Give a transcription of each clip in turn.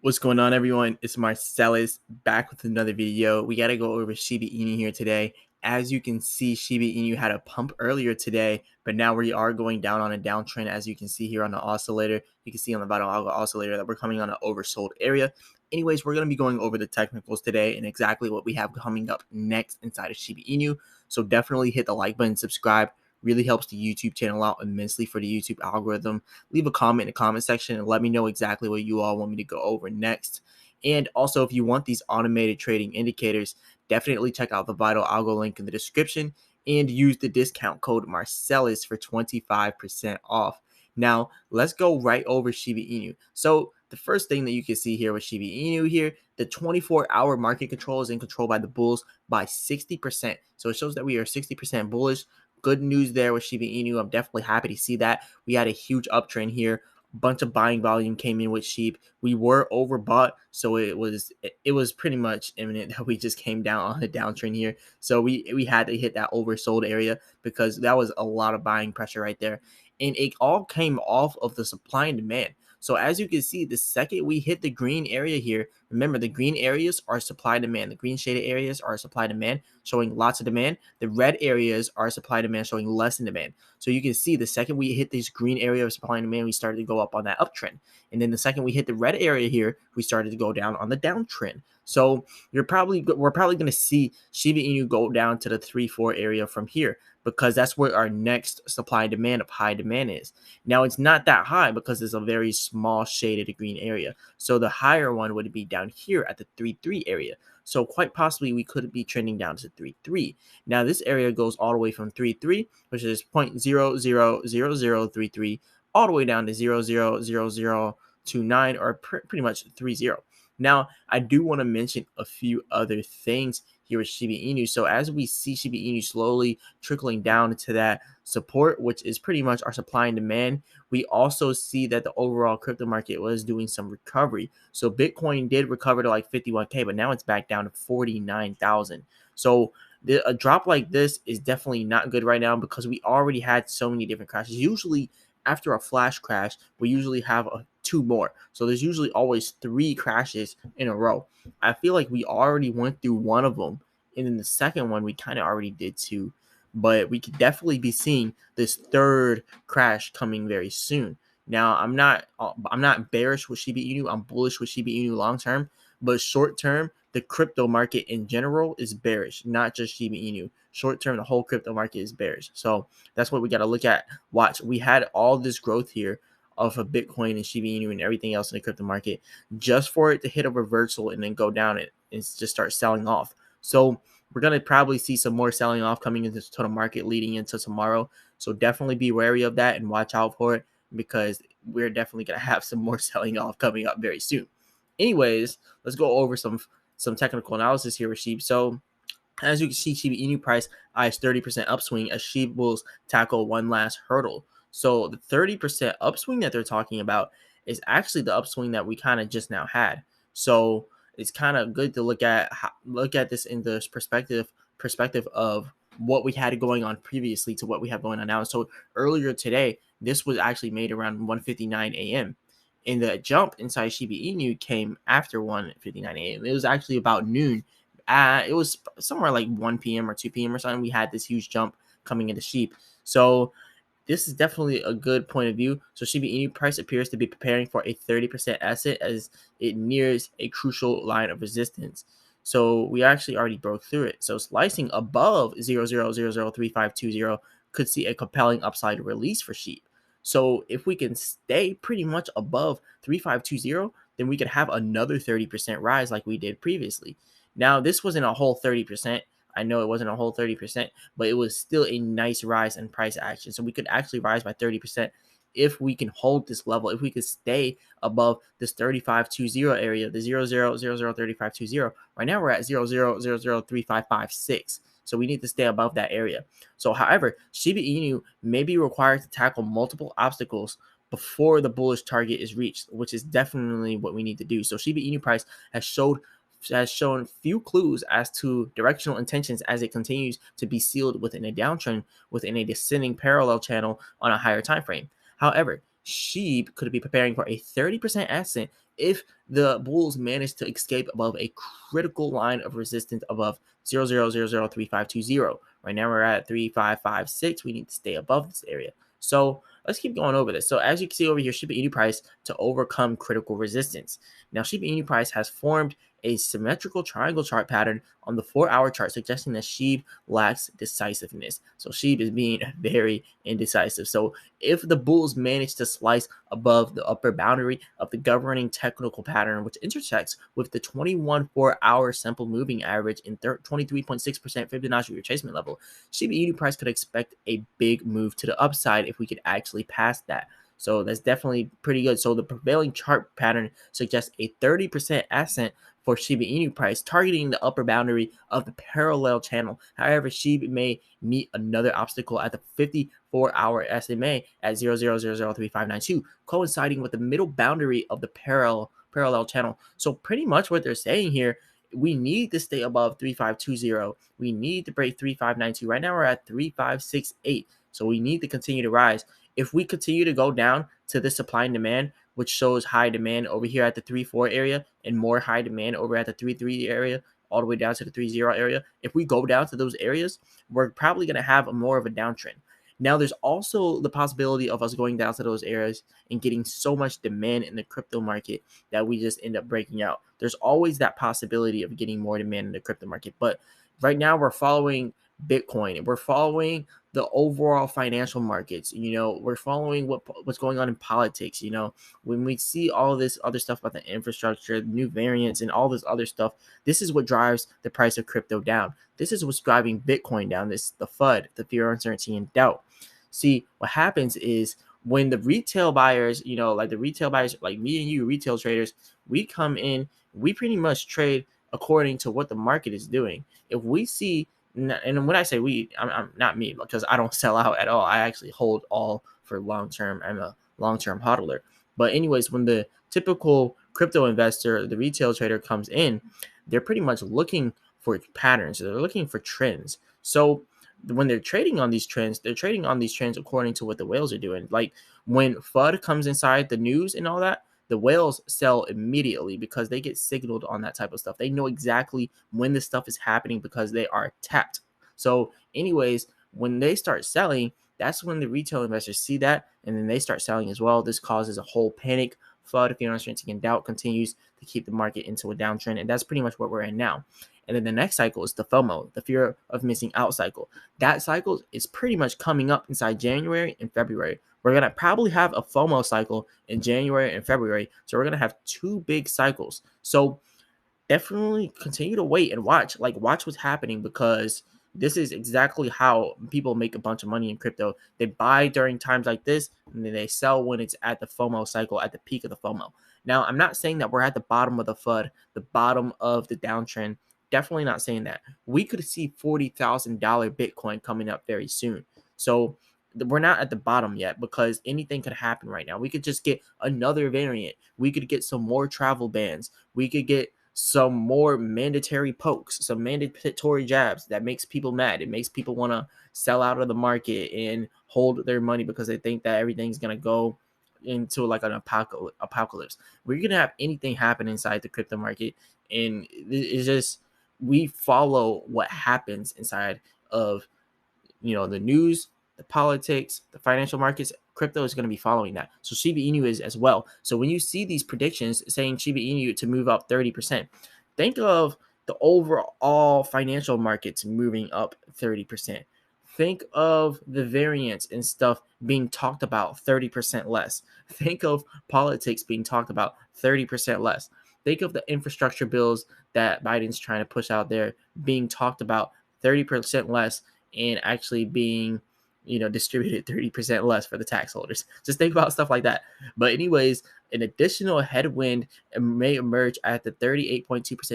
What's going on, everyone? It's Marsellis back with another video. We got to go over Shiba Inu here today. As you can see, Shiba Inu had a pump earlier today, but now we are going down on a downtrend. As you can see here on the oscillator, you can see on the bottom of the oscillator that we're coming on an oversold area. Anyways, we're going to be going over the technicals today and exactly what we have coming up next inside of Shiba Inu. So definitely hit the like button, subscribe. Really helps the YouTube channel out immensely for the YouTube algorithm. Leave a comment in the comment section and let me know exactly what you all want me to go over next. And also, if you want these automated trading indicators, definitely check out the Vital Algo link in the description and use the discount code Marsellis for 25% off. Now, let's go right over Shiba Inu. So the first thing that you can see here with Shiba Inu here, the 24-hour market control is in control by the bulls by 60%. So it shows that we are 60% bullish. Good news there with Shiba Inu. I'm definitely happy to see that. We had a huge uptrend here. A bunch of buying volume came in with sheep. We were overbought, so it was pretty much imminent that we just came down on a downtrend here. So we had to hit that oversold area because that was a lot of buying pressure right there. And it all came off of the supply and demand. So as you can see, the second we hit the green area here, remember the green areas are supply demand. The green shaded areas are supply demand, showing lots of demand. The red areas are supply demand, showing less in demand. So you can see the second we hit this green area of supply and demand, we started to go up on that uptrend. And then the second we hit the red area here, we started to go down on the downtrend. So we're probably going to see Shiba Inu go down to the 3-4 area from here because that's where our next supply and demand of high demand is. Now it's not that high because it's a very small shaded green area. So the higher one would be down here at the 3-3 area. So quite possibly we could be trending down to 3-3. Now this area goes all the way from 3-3, which is 0.000033, all the way down to 0.000029 or pretty much 30. Now, I do want to mention a few other things here with Shiba Inu. So as we see Shiba Inu slowly trickling down to that support, which is pretty much our supply and demand, we also see that the overall crypto market was doing some recovery. So Bitcoin did recover to like 51K, but now it's back down to 49,000. So a drop like this is definitely not good right now because we already had so many different crashes. Usually after a flash crash, we usually have two more. So there's usually always 3 crashes in a row. I feel like we already went through one of them, and then the second one we kind of already did too. But we could definitely be seeing this third crash coming very soon. Now, I'm not bearish with Shiba Inu. I'm bullish with Shiba Inu long term, but short term, the crypto market in general is bearish, not just Shiba Inu. Short term, the whole crypto market is bearish. So that's what we got to look at. Watch, we had all this growth here of a Bitcoin and Shiba Inu and everything else in the crypto market just for it to hit a reversal and then go down and just start selling off. So we're going to probably see some more selling off coming into the total market leading into tomorrow. So definitely be wary of that and watch out for it because we're definitely going to have some more selling off coming up very soon. Anyways, let's go over some technical analysis here with Sheep. So as you can see, Shiba Inu price eyes 30% upswing as Sheep Bulls tackle one last hurdle. So the 30% upswing that they're talking about is actually the upswing that we kind of just now had. So it's kind of good to look at this in this perspective of what we had going on previously to what we have going on now. So earlier today, this was actually made around 1:59 a.m. And the jump inside Shiba Inu came after 1:59 a.m. It was actually about noon. It was somewhere like 1 p.m. or 2 p.m. or something. We had this huge jump coming into Sheep. So this is definitely a good point of view. So Shiba Inu price appears to be preparing for a 30% asset as it nears a crucial line of resistance. So we actually already broke through it. So slicing above 0.00003520 could see a compelling upside release for Sheep. So if we can stay pretty much above 3520, then we could have another 30% rise like we did previously. Now, this wasn't a whole 30%. I know it wasn't a whole 30%, but it was still a nice rise in price action. So we could actually rise by 30% if we can hold this level, if we could stay above this 3520 area, the 0.00003520. Right now we're at 0.00003556. So we need to stay above that area. So however, Shiba Inu may be required to tackle multiple obstacles before the bullish target is reached, which is definitely what we need to do. So Shiba Inu price has shown few clues as to directional intentions as it continues to be sealed within a downtrend within a descending parallel channel on a higher time frame. However, SHIB could be preparing for a 30% ascent if the bulls manage to escape above a critical line of resistance above 0.0003520. Right now we're at 3556. We need to stay above this area. So let's keep going over this. So as you can see over here, Shiba Inu price to overcome critical resistance. Now Shiba Inu price has formed a symmetrical triangle chart pattern on the 4-hour chart, suggesting that SHIB lacks decisiveness. So SHIB is being very indecisive. So if the bulls manage to slice above the upper boundary of the governing technical pattern, which intersects with the 21 4-hour simple moving average in 23.6% Fibonacci retracement level, Shiba Inu price could expect a big move to the upside if we could actually pass that. So that's definitely pretty good. So the prevailing chart pattern suggests a 30% ascent for Shiba Inu price, targeting the upper boundary of the parallel channel. However, Shiba may meet another obstacle at the 54-hour SMA at 0.0003592, coinciding with the middle boundary of the parallel channel. So pretty much what they're saying here, we need to stay above 3520. We need to break 3592. Right now we're at 3568. So we need to continue to rise. If we continue to go down to the supply and demand, which shows high demand over here at the 3.4 area and more high demand over at the 3.3 area, all the way down to the 3.0 area. If we go down to those areas, we're probably going to have more of a downtrend. Now, there's also the possibility of us going down to those areas and getting so much demand in the crypto market that we just end up breaking out. There's always that possibility of getting more demand in the crypto market. But right now, we're following Bitcoin and we're following the overall financial markets. We're following what's going on in politics. When we see all this other stuff about the infrastructure, new variants, and all this other stuff, this is what drives the price of crypto down. This is what's driving Bitcoin down. This the FUD, the fear, uncertainty, and doubt. See, what happens is when the retail buyers, like the retail buyers, like me and you, retail traders, we come in, we pretty much trade according to what the market is doing. If we see, and when I say we, I'm not me, because I don't sell out at all. I actually hold all for long term. I'm a long term hodler. But anyways, when the typical crypto investor, the retail trader comes in, they're pretty much looking for patterns. They're looking for trends. So when they're trading on these trends, they're trading on these trends according to what the whales are doing. Like when FUD comes inside the news and all that, the whales sell immediately because they get signaled on that type of stuff. They know exactly when this stuff is happening because they are tapped. So anyways, when they start selling, that's when the retail investors see that, and then they start selling as well. This causes a whole panic. FUD, fear, uncertainty, and doubt continues to keep the market into a downtrend, and that's pretty much what we're in now. And then the next cycle is the FOMO, the fear of missing out cycle. That cycle is pretty much coming up inside January and February. We're going to probably have a FOMO cycle in January and February. So we're going to have two big cycles. So definitely continue to wait and watch what's happening, because this is exactly how people make a bunch of money in crypto. They buy during times like this, and then they sell when it's at the FOMO cycle, at the peak of the FOMO. Now, I'm not saying that we're at the bottom of the FUD, the bottom of the downtrend. Definitely not saying that. We could see $40,000 Bitcoin coming up very soon. So we're not at the bottom yet, because anything could happen right now. We could just get another variant. We could get some more travel bans. We could get some more mandatory pokes, some mandatory jabs that makes people mad. It makes people want to sell out of the market and hold their money because they think that everything's going to go into like an apocalypse. We're going to have anything happen inside the crypto market. And it's just, we follow what happens inside of, the news, the politics, the financial markets. Crypto is going to be following that. So Shiba Inu is as well. So when you see these predictions saying Shiba Inu to move up 30%, think of the overall financial markets moving up 30%. Think of the variance and stuff being talked about 30% less. Think of politics being talked about 30% less. Think of the infrastructure bills that Biden's trying to push out there being talked about 30% less, and actually being distributed 30% less for the tax holders. Just think about stuff like that. But anyways, an additional headwind may emerge at the 38.2%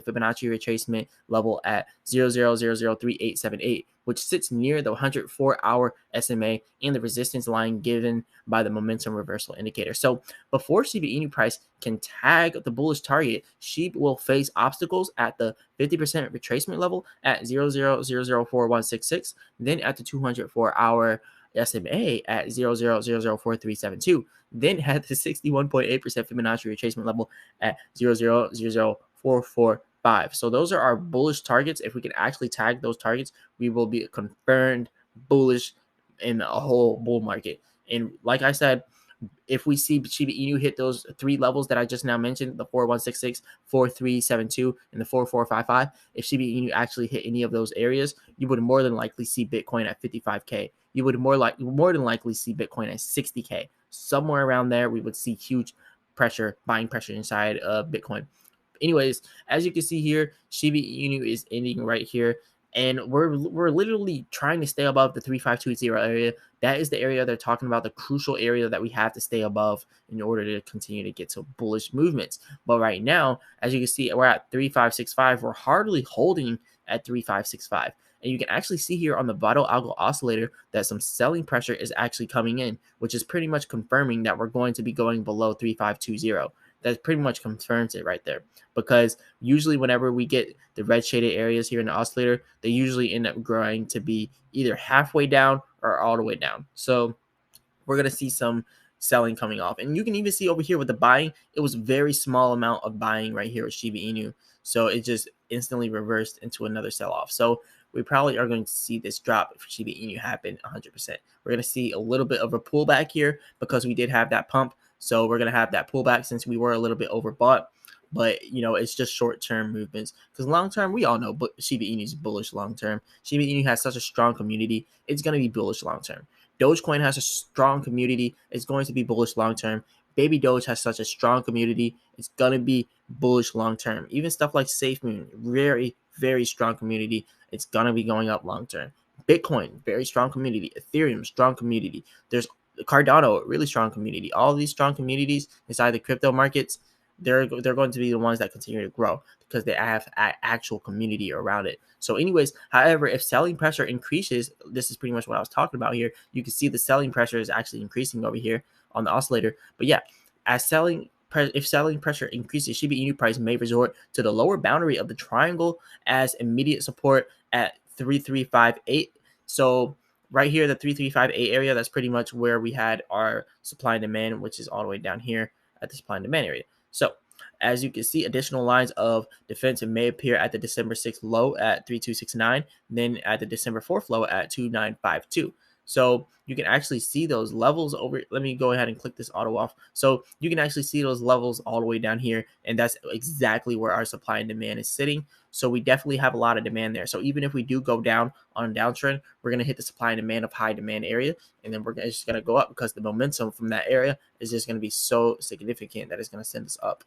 Fibonacci retracement level at 0.0003878, which sits near the 104-hour SMA and the resistance line given by the momentum reversal indicator. So before Shiba Inu price can tag the bullish target, SHIB will face obstacles at the 50% retracement level at 0.0004166, then at the 204-hour SMA at 0.00004372, then had the 61.8% Fibonacci retracement level at 0.000445. So those are our bullish targets. If we can actually tag those targets, we will be confirmed bullish in a whole bull market. And like I said, if we see Shiba Inu hit those three levels that I just now mentioned, the 4166, 4372, and the 4455, if Shiba Inu actually hit any of those areas, you would more than likely see Bitcoin at 55K. You would more than likely see Bitcoin at 60K. Somewhere around there, we would see huge pressure, buying pressure inside of Bitcoin. Anyways, as you can see here, Shiba Inu is ending right here. And we're literally trying to stay above the 3520 area. That is the area they're talking about, the crucial area that we have to stay above in order to continue to get to bullish movements. But right now, as you can see, we're at 3565. We're hardly holding at 3565. And you can actually see here on the vital algo oscillator that some selling pressure is actually coming in, which is pretty much confirming that we're going to be going below 3520. That pretty much confirms it right there, because usually whenever we get the red shaded areas here in the oscillator, they usually end up growing to be either halfway down or all the way down. So we're going to see some selling coming off. And you can even see over here with the buying, it was very small amount of buying right here with Shiba Inu. So it just instantly reversed into another sell-off. So we probably are going to see this drop for Shiba Inu happen 100%. We're going to see a little bit of a pullback here because we did have that pump. So we're going to have that pullback since we were a little bit overbought. But, you know, it's just short-term movements. Because long-term, we all know Shiba Inu is bullish long-term. Shiba Inu has such a strong community. It's going to be bullish long-term. Dogecoin has a strong community. It's going to be bullish long-term. Baby Doge has such a strong community. It's going to be bullish long-term. Even stuff like SafeMoon, very, very strong community. It's going to be going up long-term. Bitcoin, very strong community. Ethereum, strong community. There's Cardano, really strong community. All these strong communities inside the crypto markets, they're going to be the ones that continue to grow because they have an actual community around it. So anyways, however, if selling pressure increases, this is pretty much what I was talking about here. You can see the selling pressure is actually increasing over here on the oscillator. But yeah, if selling pressure increases, Shiba Inu price may resort to the lower boundary of the triangle as immediate support at 3358. So right here, the 3358 area, that's pretty much where we had our supply and demand, which is all the way down here at the supply and demand area. So as you can see, additional lines of defense may appear at the December 6th low at 3269, then at the December 4th low at 2952. So you can actually see those levels over. Let me go ahead and click this auto off. So you can actually see those levels all the way down here, and that's exactly where our supply and demand is sitting. So we definitely have a lot of demand there. So even if we do go down on a downtrend, we're going to hit the supply and demand of high demand area, and then we're just going to go up because the momentum from that area is just going to be so significant that it's going to send us up.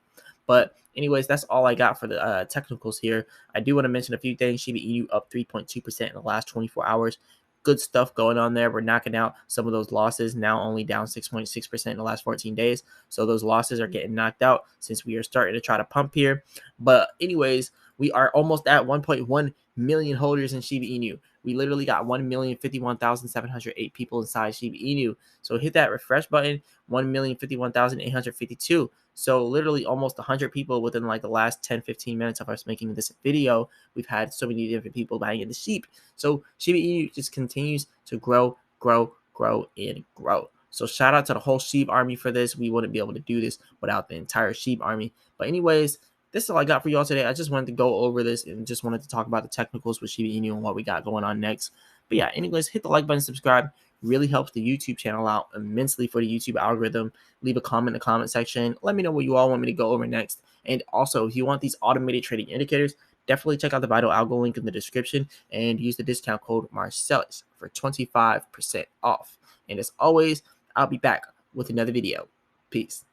But anyways, that's all I got for the technicals here. I do want to mention a few things. Shiba Inu up 3.2% in the last 24 hours. Good stuff going on there. We're knocking out some of those losses, now only down 6.6% in the last 14 days. So those losses are getting knocked out since we are starting to try to pump here. But anyways, we are almost at 1.1 million holders in Shiba Inu. We literally got 1,051,708 people inside Shiba Inu. So hit that refresh button, 1,051,852. So literally almost 100 people within like the last 10-15 minutes of us making this video. We've had so many different people buying into sheep. So Shiba Inu just continues to grow, and grow. So shout out to the whole sheep army for this. We wouldn't be able to do this without the entire sheep army. But anyways, this is all I got for y'all today. I just wanted to go over this and just wanted to talk about the technicals with Shiba Inu and what we got going on next. But yeah, anyways, hit the like button, subscribe. Really helps the YouTube channel out immensely for the YouTube algorithm. Leave a comment in the comment section. Let me know what you all want me to go over next. And also, if you want these automated trading indicators, definitely check out the Vital Algo link in the description and use the discount code Marsellis for 25% off. And as always, I'll be back with another video. Peace.